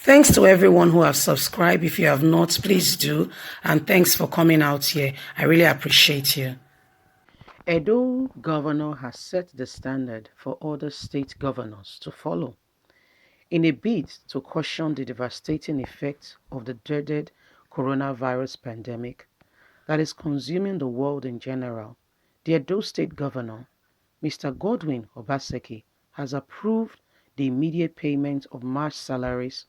Thanks to everyone who have subscribed. If you have not, please do. And thanks for coming out here. I really appreciate you. Edo governor has set the standard for other state governors to follow. In a bid to caution the devastating effects of the dreaded coronavirus pandemic that is consuming the world in general, the Edo State Governor, Mr. Godwin Obaseki, has approved the immediate payment of March salaries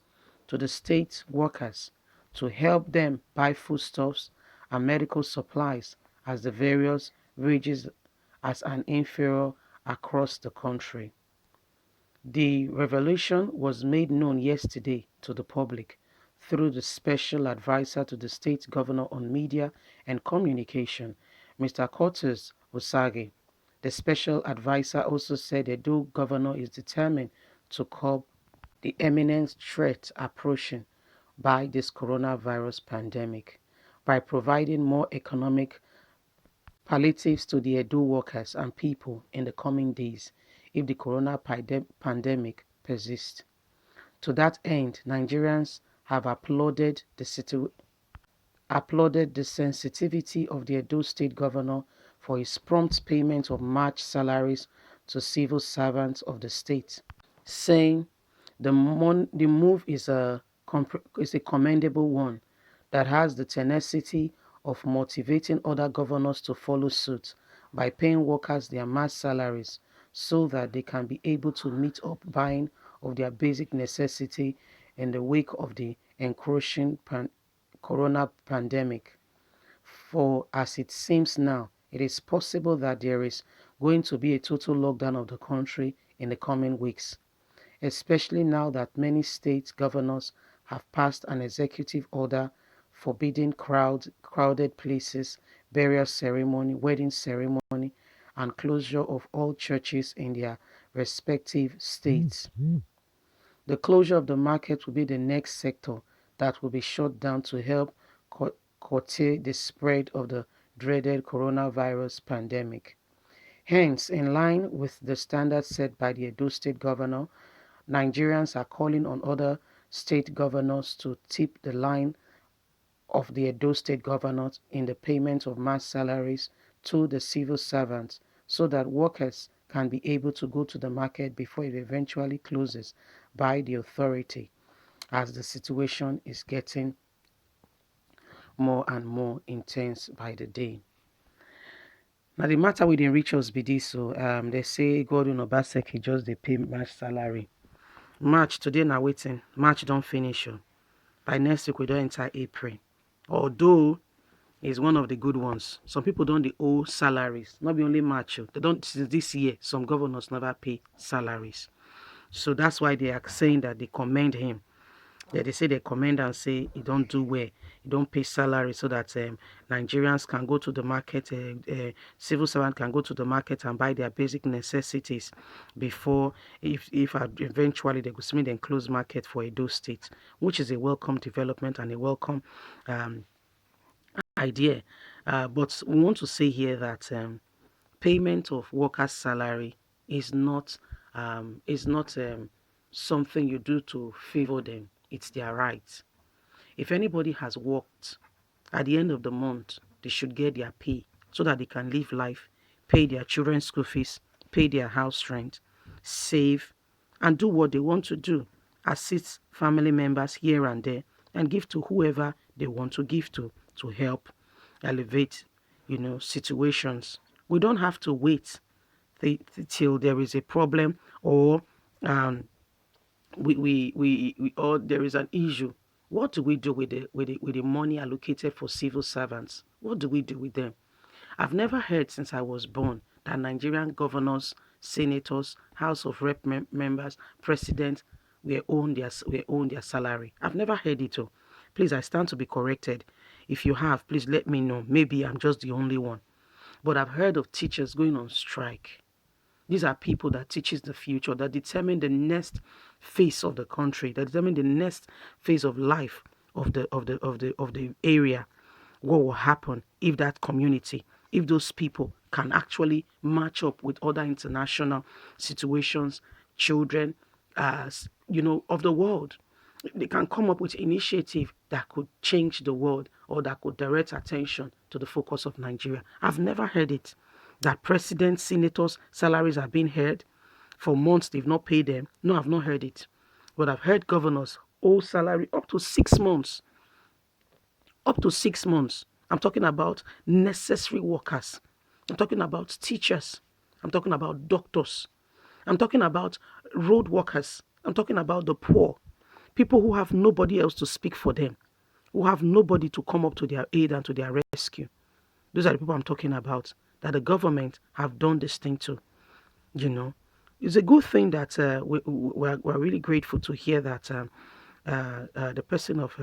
to the state workers to help them buy foodstuffs and medical supplies as the various wages as an inferior across the country. The revelation was made known yesterday to the public through the special advisor to the state governor on media and communication, Mr. Cortez Osage. The special advisor also said the Edo governor is determined to curb the imminent threat approaching by this coronavirus pandemic by providing more economic palliatives to the Edo workers and people in the coming days if the pandemic persists. To that end, Nigerians have applauded the sensitivity of the Edo State Governor for his prompt payment of March salaries to civil servants of the state, saying the move is a commendable one that has the tenacity of motivating other governors to follow suit by paying workers their March salaries so that they can be able to meet up buying of their basic necessity in the wake of the encroaching corona pandemic. For as it seems now, it is possible that there is going to be a total lockdown of the country in the coming weeks, especially now that many state governors have passed an executive order forbidding crowded places, burial ceremony, wedding ceremony, and closure of all churches in their respective states. The closure of the market will be the next sector that will be shut down to help curtail the spread of the dreaded coronavirus pandemic. Hence, in line with the standards set by the Edo State Governor, Nigerians are calling on other state governors to tip the line of the Edo State Governor in the payment of mass salaries to the civil servants so that workers can be able to go to the market before it eventually closes by the authority, as the situation is getting more and more intense by the day. Now, the matter with the rituals be this, so they say Godwin Obaseki just they pay March salary. March, today now waiting. March don't finish. By next week, we don't enter April. Although is one of the good ones. Some people don't owe salaries. Not be only March. They don't, since this year, some governors never pay salaries. So that's why they are saying that they commend him. Yeah, they say they commend and say you don't do well, you don't pay salary so that Nigerians can go to the market, civil servant can go to the market and buy their basic necessities before, if eventually they could then close market for Edo State, which is a welcome development and a welcome idea. But we want to say here that payment of workers' salary is not something you do to favor them. It's their right. If anybody has worked, at the end of the month, they should get their pay so that they can live life, pay their children's school fees, pay their house rent, save, and do what they want to do. Assist family members here and there, and give to whoever they want to give to help elevate, situations. We don't have to wait till there is a problem or or there is an issue. What do we do with the money allocated for civil servants? What do we do with them? I've never heard since I was born that Nigerian governors, senators, House of Rep members, presidents were owned their salary. I've never heard it. Oh. Please, I stand to be corrected. If you have, please let me know. Maybe I'm just the only one. But I've heard of teachers going on strike. These are people that teaches the future, that determine the next phase of the country, that determine the next phase of life of the area. What will happen if that community, if those people can actually match up with other international situations, children, of the world. They can come up with initiative that could change the world or that could direct attention to the focus of Nigeria. I've never heard it. That presidents, senators' salaries are being heard. For months, they've not paid them. No, I've not heard it. But I've heard governors owe salary up to 6 months. Up to 6 months. I'm talking about necessary workers. I'm talking about teachers. I'm talking about doctors. I'm talking about road workers. I'm talking about the poor. People who have nobody else to speak for them, who have nobody to come up to their aid and to their rescue. Those are the people I'm talking about, that the government have done this thing to, you know. It's a good thing that we're really grateful to hear that the person of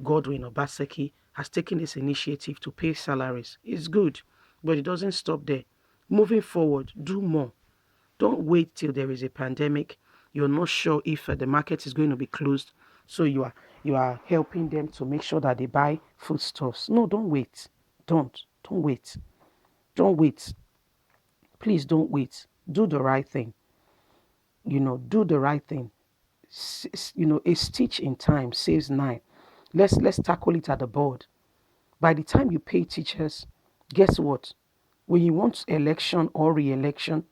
Godwin Obaseki has taken this initiative to pay salaries. It's good, but it doesn't stop there. Moving forward, do more. Don't wait till there is a pandemic. You're not sure if the market is going to be closed, so you are helping them to make sure that they buy foodstuffs. No, don't wait. Don't wait. Don't wait. Please don't wait. Do the right thing. Do the right thing. A stitch in time saves nine. Let's tackle it at the board. By the time you pay teachers, guess what? When you want election or re-election,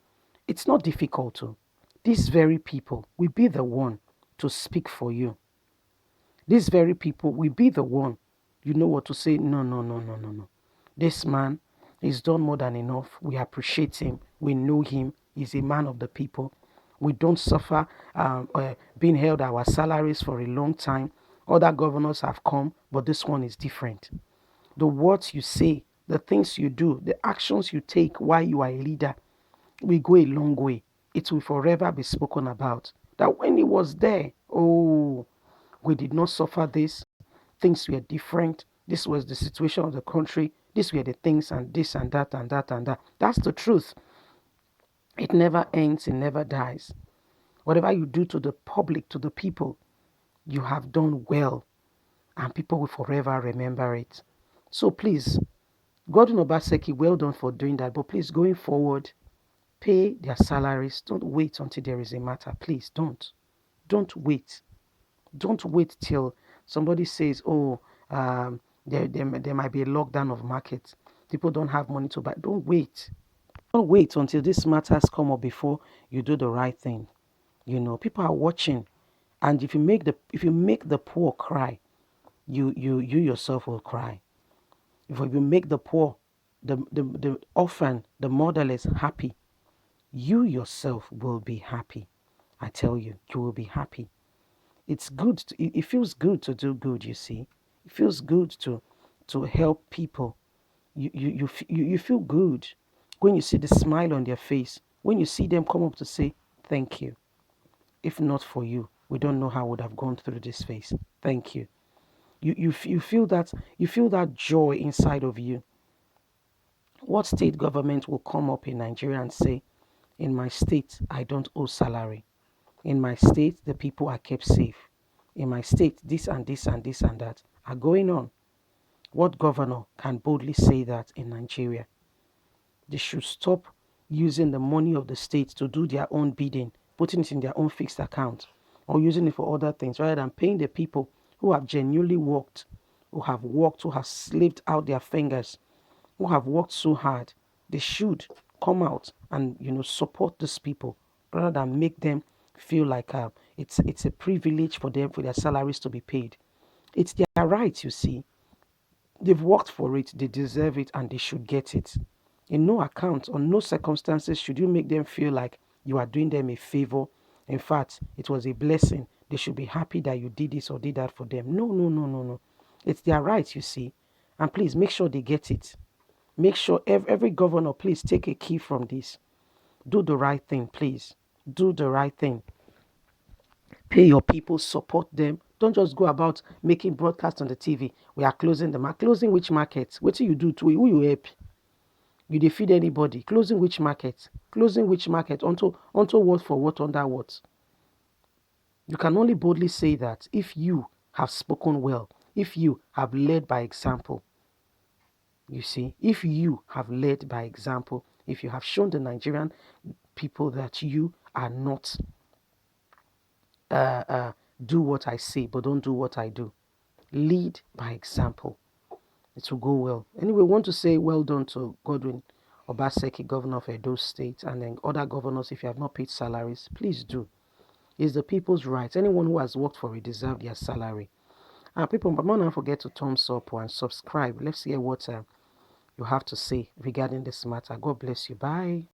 it's not difficult to. These very people will be the one to speak for you. These very people will be the one, you know what to say. No, no, no, no, no, no. This man is done more than enough. We appreciate him. We know him. He's a man of the people. We don't suffer being held our salaries for a long time. Other governors have come, but this one is different. The words you say, the things you do, the actions you take while you are a leader will go a long way. It will forever be spoken about. That when he was there, oh, we did not suffer this. Things were different. This was the situation of the country. These were the things and this and that and that and that. That's the truth. It never ends. It never dies. Whatever you do to the public, to the people, you have done well. And people will forever remember it. So please, Godwin Obaseki, well done for doing that. But please, going forward, pay their salaries. Don't wait until there is a matter. Please, don't. Don't wait. Don't wait till somebody says, oh, there might be a lockdown of markets. People don't have money to buy. Don't wait. Don't wait until these matters come up before you do the right thing. People are watching. And if you make the poor cry, you yourself will cry. If you make the poor, the orphan, the motherless happy, you yourself will be happy. I tell you, you will be happy. It's good. It feels good to do good, you see. It feels good to help people. You feel good when you see the smile on their face, when you see them come up to say, thank you. If not for you, we don't know how we would have gone through this phase. Thank you. You feel that joy inside of you. What state government will come up in Nigeria and say, in my state, I don't owe salary. In my state, the people are kept safe. In my state, this and this and this and that are going on. What governor can boldly say that in Nigeria? They should stop using the money of the state to do their own bidding, putting it in their own fixed account, or using it for other things, rather than paying the people who have genuinely worked, who have slaved out their fingers, who have worked so hard. They should come out and support these people rather than make them feel like it's a privilege for them for their salaries to be paid. It's their right, you see. They've worked for it, they deserve it, and they should get it. In no account or no circumstances should you make them feel like you are doing them a favor. In fact, it was a blessing. They should be happy that you did this or did that for them. No, no, no, no, no. It's their right, you see. And please make sure they get it. Make sure every governor, please take a key from this. Do the right thing, please. Do the right thing. Pay your people, support them. Don't just go about making broadcasts on the TV. We are closing the market. Closing which market? What do you do to who you help? You defeat anybody. Closing which market? Closing which market? Onto what for what under what? You can only boldly say that if you have spoken well, if you have led by example. You see, if you have led by example, if you have shown the Nigerian people that you are not do what I say, but don't do what I do. Lead by example. It will go well. Anyway, we want to say well done to Godwin Obaseki, governor of Edo State, and then other governors. If you have not paid salaries, please do. It's the people's right. Anyone who has worked for it deserves their salary. And people, but don't forget to thumbs up and subscribe. Let's hear what you have to say regarding this matter. God bless you. Bye.